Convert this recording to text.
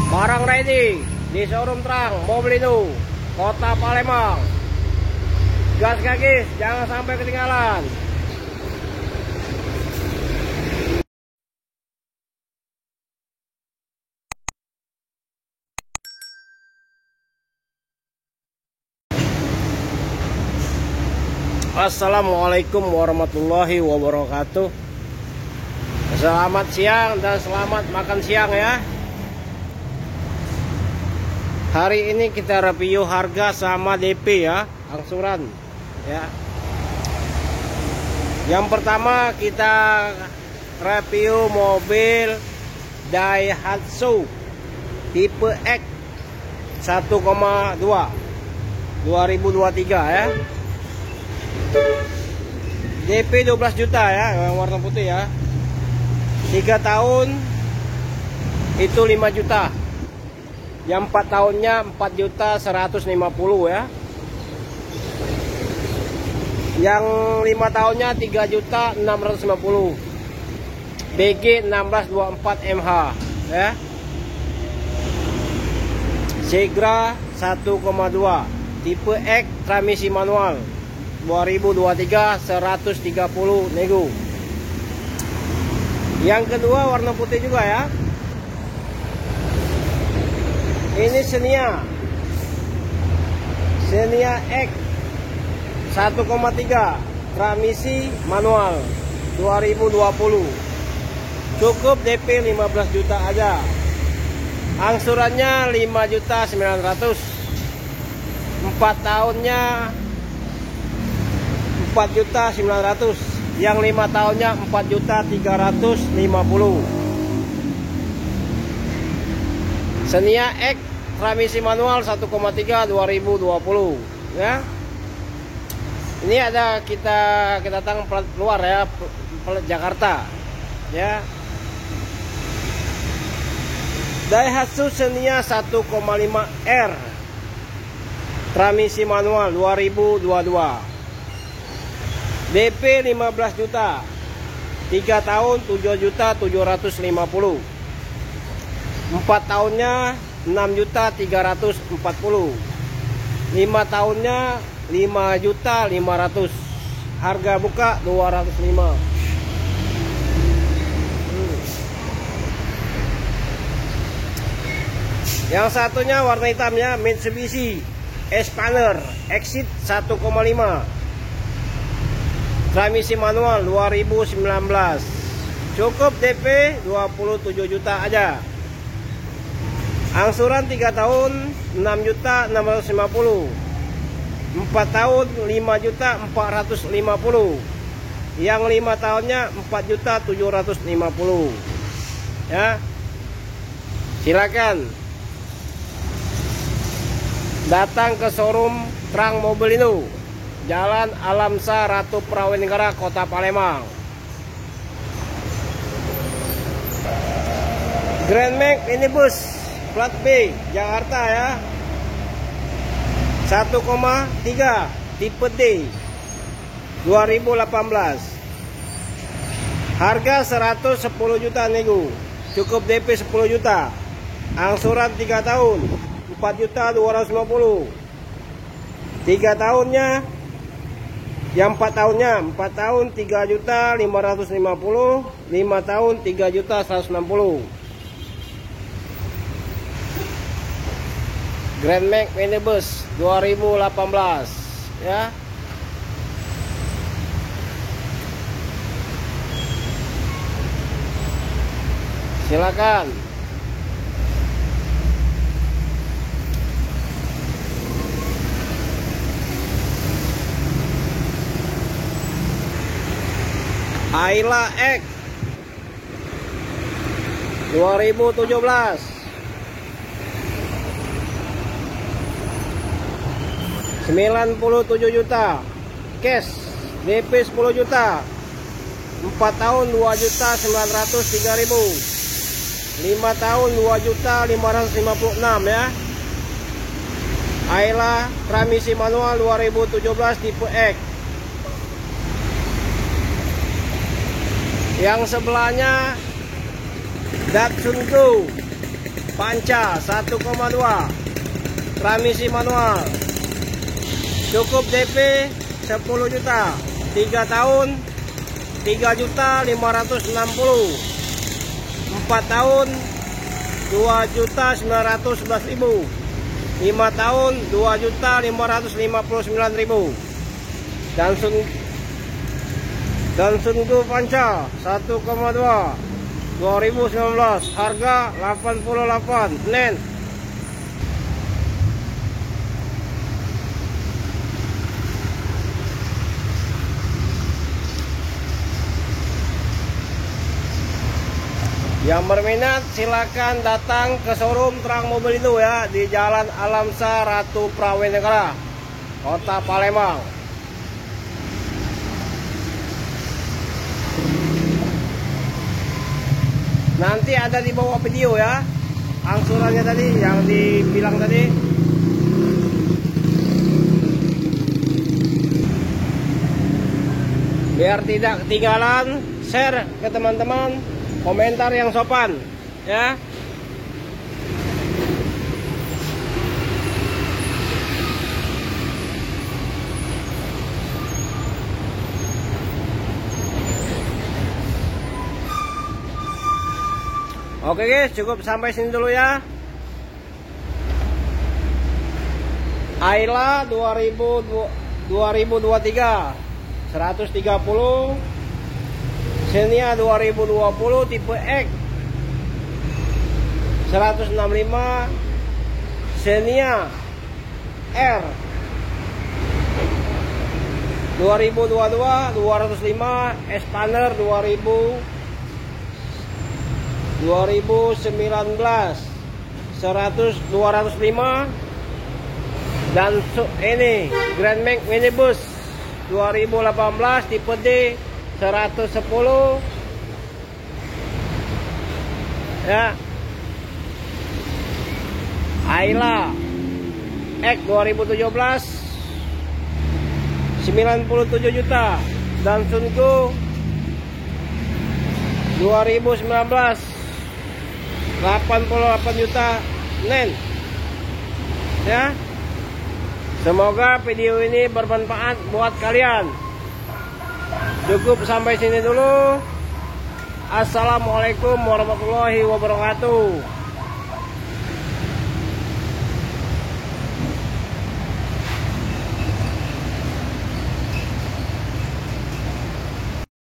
Barang ready di showroom Terang Mobilindo, Kota Palembang. Gas guys, jangan sampai ketinggalan. Assalamualaikum warahmatullahi wabarakatuh. Selamat siang dan selamat makan siang ya. Hari ini kita review harga sama DP ya, angsuran ya. Yang pertama kita review mobil Daihatsu tipe X 1,2 2023 ya. DP 12 juta ya, yang warna putih ya. 3 tahun itu 5 juta. Yang 4 tahunnya 4 juta 150 ya. Yang 5 tahunnya 3 juta 650. BG 1624 MH ya. Segra 1,2 tipe X transmisi manual 2023 130 nego. Yang kedua warna putih juga ya. Ini Xenia X 1,3 transmisi manual 2020. Cukup DP 15 juta aja. Angsurannya 5 juta 900. 4 tahunnya 4 juta 900. Yang 5 tahunnya 4 juta 350. Xenia X transmisi manual 1,3 2020 ya. Ini ada kita datang plat luar ya, plat Jakarta ya. Daihatsu Xenia 1,5 R transmisi manual 2022. DP 15 juta. 3 tahun 7 juta 750. 4 tahunnya 6 juta 340. 5 tahunnya 5 juta 500. Harga buka 205. Yang satunya warna hitamnya Mitsubishi Xpander Exit 1,5 transmisi manual 2019. Cukup DP 27 juta aja. Angsuran 3 tahun 6 juta 650. 4 tahun 5 juta 450. Yang 5 tahunnya 4 juta 750 ya. Silakan datang ke showroom Terang Mobilindo, Jalan Alamsa Ratu Prawenegara, Kota Palembang. Grand Max minibus plat B Jakarta ya. 1,3 tipe D 2018. Harga 110 juta nego. Cukup DP 10 juta. Angsuran 3 tahun 4 juta 250. 3 tahunnya, yang 4 tahunnya 4 tahun 3 juta 550. 5 tahun 3 juta 160. Grand Max minibus 2018 ya. Silakan. Ayla X 2017. 97 juta. Cash DP 10 juta. 4 tahun 2 juta 903 ribu. 5 tahun 2 juta 556 ya. Ayla transmisi manual 2017 tipe X. Yang sebelahnya Datsun Go Panca 1,2, transmisi manual. Cukup DP 10 juta, 3 tahun 3.560.000, 4 tahun 2.911.000, 5 tahun 2.559.000. Dan Sungu Panca 1,2 2019, harga 88 nen. Yang berminat silakan datang ke showroom Terang Mobil Indo ya, di Jalan Alamsa Ratu Prawenegara, Kota Palembang. Nanti ada di bawah video ya, angsurannya tadi yang dibilang tadi. Biar tidak ketinggalan, share ke teman-teman, komentar yang sopan ya. Oke guys, cukup sampai sini dulu ya. Ayla 2023 130, Xenia 2020 tipe X 165, Xenia R 2022 205, Expander 2019 205, dan ini Grand Max Minibus 2018 tipe D 110 ya. Ayla X 2017 97 juta, dan Sungu 2019 88 juta nen ya. Semoga video ini bermanfaat buat kalian. Cukup sampai sini dulu. Assalamualaikum warahmatullahi wabarakatuh.